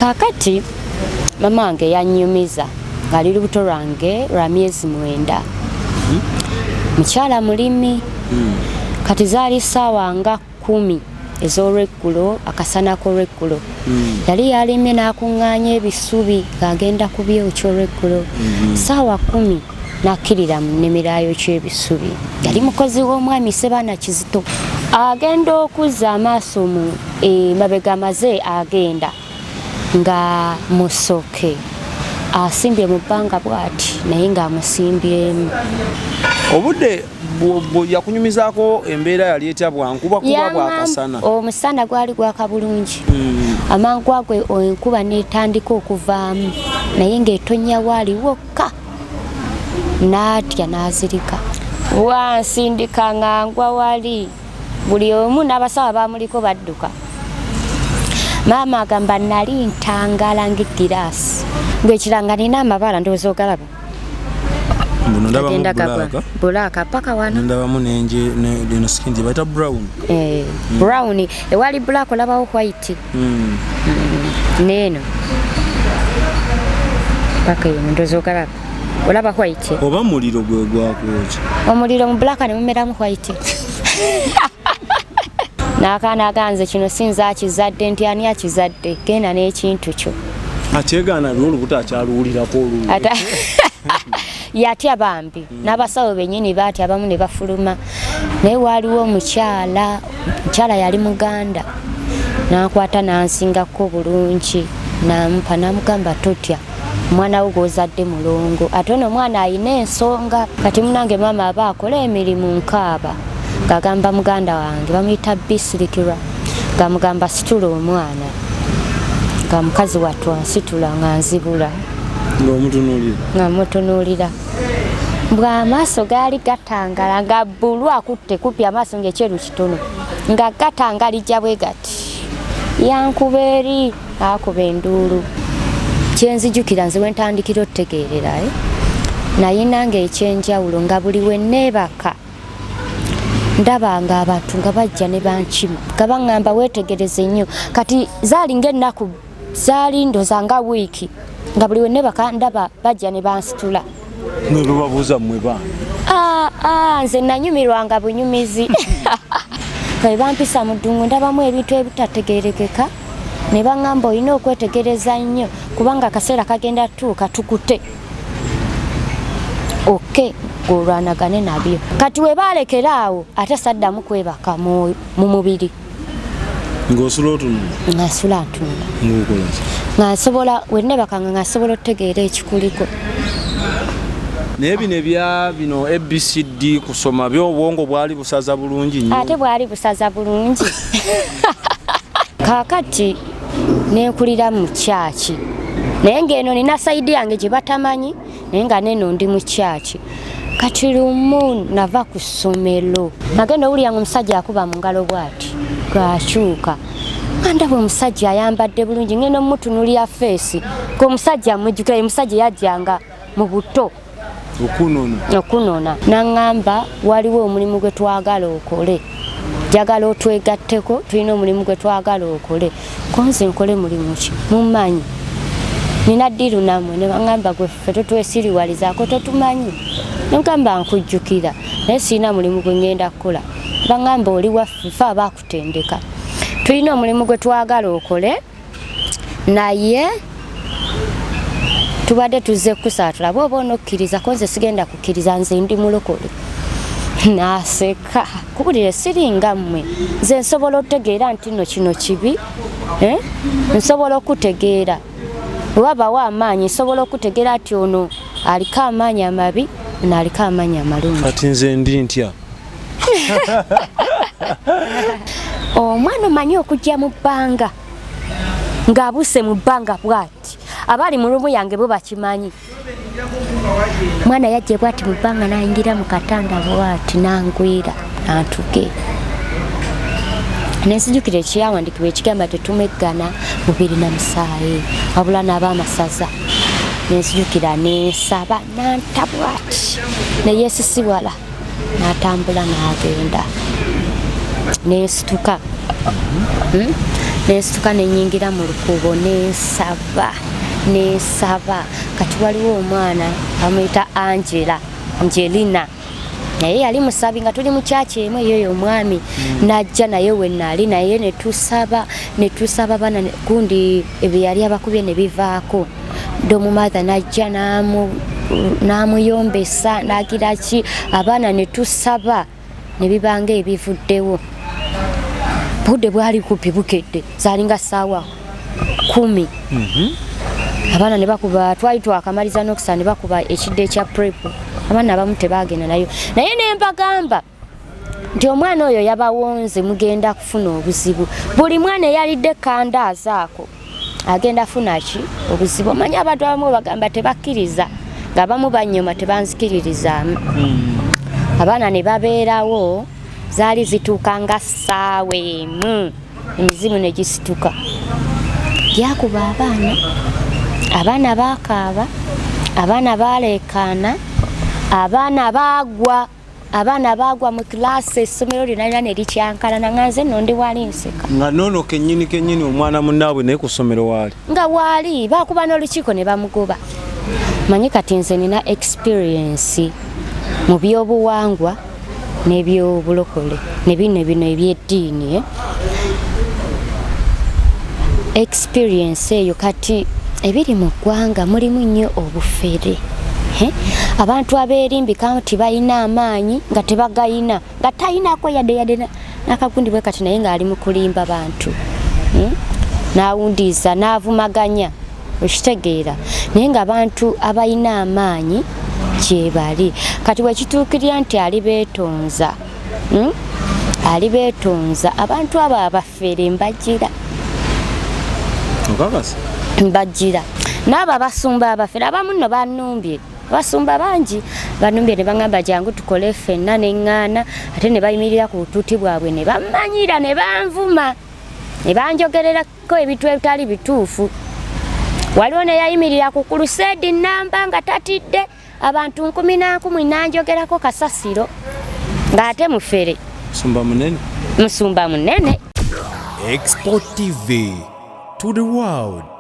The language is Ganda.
Kakati mama wange yanyumiza ngali lubuto lwange lwa myezi 9. Mukyala mulimi. Kati zaali sawa nga 10 ez'olweggulo akasana k'olweggulo. Yali yalimye n'akuŋŋaanya ebisubi ng'agenda ku byokya olweggulo. Sawa 10 n'akkirira mu nnimiro ayokya ebisubi. Yali mukozi w'omwami Ssebaana Kizito. Agenda okuzza amaaso mu mabega maze agenda nga musoke asimbye mu bbanga bw'ati naye ng'amusimbyemu. Obudde yakunyumizaako embeera yali etya bwankuba kuba bwakasana? Omusana gwali gwaka bulungi. Amangu ago enkuba n'etandika okuvaamu naye ng'etonnya waali wokka. N'atya n'azirika. Wansindika ng'angwa wali. Buli omu n'abasawo baamuliko badduka. Maama agamba nali ntangala ng'egiraasi. Ng'ekiranga nina amabala ndowooza ogalaba. Mbuno ndabamu bulaka paka wano. Ndabamu n'eno skindi bayita brown. Brown. Ewali black olabawo white. N'eno. Paka eno ndowooza ogalaba. Olaba white. Oba muliro gwe gwakwoki. Omuliro mu black ne mumeramu white. N'akaana aganze kino sinza akizadde nti ani akizadde genda n'ekintu kyo. Akyegana n'olubuto akyaluwulirako olululu. Yatya bambi n'abasawo bennyini baatya abamu ne bafuluma. Naye waaliwo omukyala yali Muganda n'akwata n'ansingako bulungi n'amupa n'amugamba totya omwana wo gw'ozadde mulongo ate ono omwana ayina ensonga kati munange maama aba akola emirimu nkaaba ng'agamba muganda wange bamuyita Bisirikirwa ng'amugamba situla omwana nga mukazi wattu ansitula nga nzibula ng'amutunuulira bw'amaaso gaali gatangala nga bbulu akutte kuppi amaaso ng'ekyeru kitono nga gatangalijja bwe gati yankuba eri akuba enduulu kyenzijukira nze wentandikira otegeerera naye nange ekyenjawulo nga buli we neebaka ndaba nga abantu nga bajja ne bankima nga baŋŋamba weetegereze nnyo kati zaali ng'ennaku zaali ndoza nga wiiki nga buli we neebaka ndaba bajja ne bansitula ne lubabuuza mmwe baana nze nanyumirwanga bunyumizi nga bampisa mu ddungu ndabamu ebintu ebitategeerekeka ne baŋŋamba olina okwetegereza nnyo kubanga akaseera kagenda tuuka tukute oke golwanagane nabyo kati we baalekera awo ate saddamu kwebaka mu mubiri ng'osula otunula ng'asula ntunula nga nsobola wennebakanga nga nsobola otegeera ekikuliko. Naye bino ABCD kusoma byo obwongo bwali busaza bulungi nnyo. Ate bwali busaza bulungi. Kakati nenkulira mu kyaki naye ng'eno nina sayidi yange gye batamanyi naye nga neno ndi mu kyaki kati lumu nava ku ssomero nagenda owulira nga omusajja akuba mu ngalo bw'ati gwakyuka nga ndaba omusajja ayambadde bulungi ngenda mutunulira feesi ng'omusajja amujjukira omusajja yajjanga mu buto okunona n'aŋŋamba waliwo omulimu gwe twagala okole njagala otwegatteko tulina omulimu gwe twagala okole konze nkole mulimu ki mumanyi nina ddiru nammwe ne baŋŋamba gwe ffe totwesiriwalizaako totumanyi neŋŋamba nkujjukira naye sirina mulimu gwe ŋŋenda kukola baŋŋamba oli waffe fe abaakutendeka tulina omulimu gwe twagala okole naye tubadde tuzze kukusatula bw'oba onokkiriza konze sigenda kukkiriza nze ndi mulokole. Naseka kubulire siringa mmwe nze nsobola otegeera nti nno kino kibi nsobola okutegeera wabawo amaanyi nsobola okutegeera ati ono aliko amaanyi amabi naaliko amaanyi amalungi kati nze ndi ntya omwana omanyi okujja mu bbanga ng'abuse mu bbanga bw'ati abali mu lumu yange bo bakimanyi mwana yajje bw'ati mu bbanga n'ayingira mu katanda bw'ati n'angwira n'antuge nensijukira ekyawandikibwa ekigamba tetumeggana mubiri na musaayi wabula n'abaamasaza nensijukira nensaba n'anta bw'ati neyeesisiwala n'atambula n'agenda nensituka nesituka nenyingira mu lukubo nesaba kati waliwo omwana amuyita Angelina naye yali musabi nga tuli mu kyaki emu eyo omwami najja naye wenali naye netusaba bana kundi ebyo yali abakubye ne bivaako domumatha najja namuyombesa nagira ki abaana netusaba ne bibanga ebivuddewo budde bwali kupi bukedde zalinga ssaawa 10 abaana ne bakuba twali twakamaliza n'okusa ne bakuba ekidde ekya prep abaana abamu tebagenda naye ne mbagamba nti omwana oyo yabawonze mugenda kufuna obuzibu buli mwana eyalidde kandaaza ako agenda funa ki obuzibu omanya abantu abamu bagamba tebakkiriza nga abamu banyoma tebanzikiririzaamu abaana ne babeerawo zaali zituuka nga ssaawa emu emizimu ne gisituka gyakuba abaana bakaaba abaana baleekaana abaana bagwa mu kilaasi essomero linalina ne likyankalana nga nze nno ndi wali nseka nga noono kennyini omwana munnaabwe naye ku ssomero waali nga waali bakuba n'olukiiko ne bamugoba manyi kati nze nina experience mu byobuwangwa n'ebyobulokole ne bino ebyeddiini experience eyo kati ebiri mu ggwanga mulimu nnyo obufere abantu abeerimbika nti balina amaanyi nga tebagayina nga tayinako yadde nakagundi bwe kati naye ng'ali mu kulimba bantu n'awundiisa n'avumaganya okitegeera naye nga abantu abalina amaanyi gye bali kati bwekituukirira nti ali beetonza abantu abo abafere mbagira n'abo abasumba abafere abamu nno banumbye abasumba bangi banumbye ne baŋŋamba jangu tukole ffenna neŋŋaana ate ne bayimirira ku butuuti bwabwe ne bamanyira ne banvuma ne banjogererako ebintu ebitali bituufu waliwo ne yayimirira ku kuluseedi nnamba nga tatidde abantu 10 nanjogerako kasasiro ng'ate mufere musumba munene xpotv to the world.